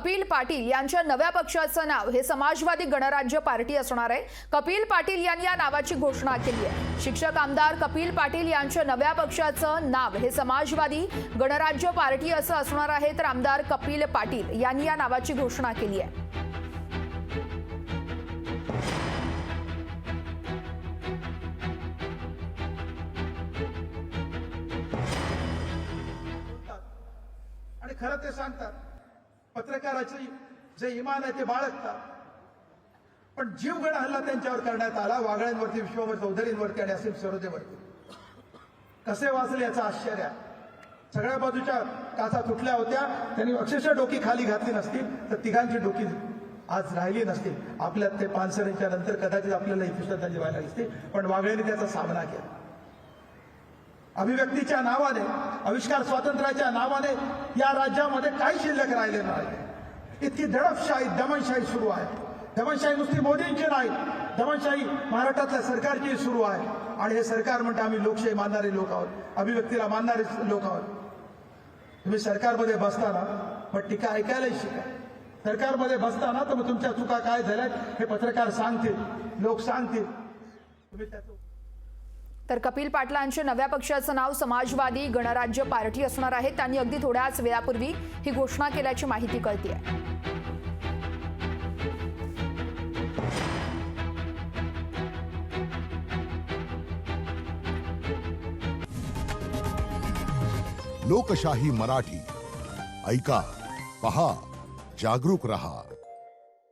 कपिल पाटील यांच्या नव्या पक्षाचं नाव हे समाजवादी गणराज्य पार्टी असणार आहे। कपिल पाटील यांनी या नावाची घोषणा केली आहे। शिक्षक आमदार कपिल पाटील यांच्या नव्या पक्षाचं नाव हे समाजवादी गणराज्य पार्टी असं असणार आहे। तर आमदार कपिल पाटील यांनी या नावाची घोषणा केली आहे। आणि खरं ते सांगतात, पत्रकाराची जे इमान आहे ते बाळगतात, पण जीवघेणा हल्ला त्यांच्यावर करण्यात आला। वागळ्यांवरती, विश्वभर चौधरींवरती आणि असीम सरोदेवरती कसे वाचले याचं आश्चर्य आहे। सगळ्या बाजूच्या काचा तुटल्या होत्या, त्यांनी अक्षरशः डोकी खाली घातली नसतील तर तिघांची डोकी आज राहिली नसतील। आपल्यात ते पानसरेंच्या नंतर कदाचित आपल्याला ही श्रद्धांजली व्हायला दिसते, पण वागळेंनी त्याचा सामना केला। अभिव्यक्तीच्या नावाने, आविष्कार स्वातंत्र्याच्या नावाने या राज्यामध्ये काही शिल्लक राहिले नाही। इतकी दडपशाही, दमनशाही सुरू आहे। दमनशाही नुसती मोदींची नाही, दमनशाही महाराष्ट्रातल्या सरकारची सुरू आहे। आणि हे सरकार म्हणते आम्ही लोकशाही मानणारे लोक आहोत, अभिव्यक्तीला मानणारे लोक आहोत। तुम्ही सरकारमध्ये बसताना मग टीका ऐकायलाही शिका। सरकारमध्ये बसताना तर मग तुमच्या चुका काय झाल्यात हे पत्रकार सांगतील, लोक सांगतील, तुम्ही त्याचं। तर कपिल पाटलांच्या नव्या पक्षाचं नाव समाजवादी गणराज्य पार्टी असणार आहे। त्यांनी अगदी थोड्याच वेळापूर्वी ही घोषणा केल्याची माहिती कळते आहे। लोकशाही मराठी ऐका, पहा, जागरूक रहा।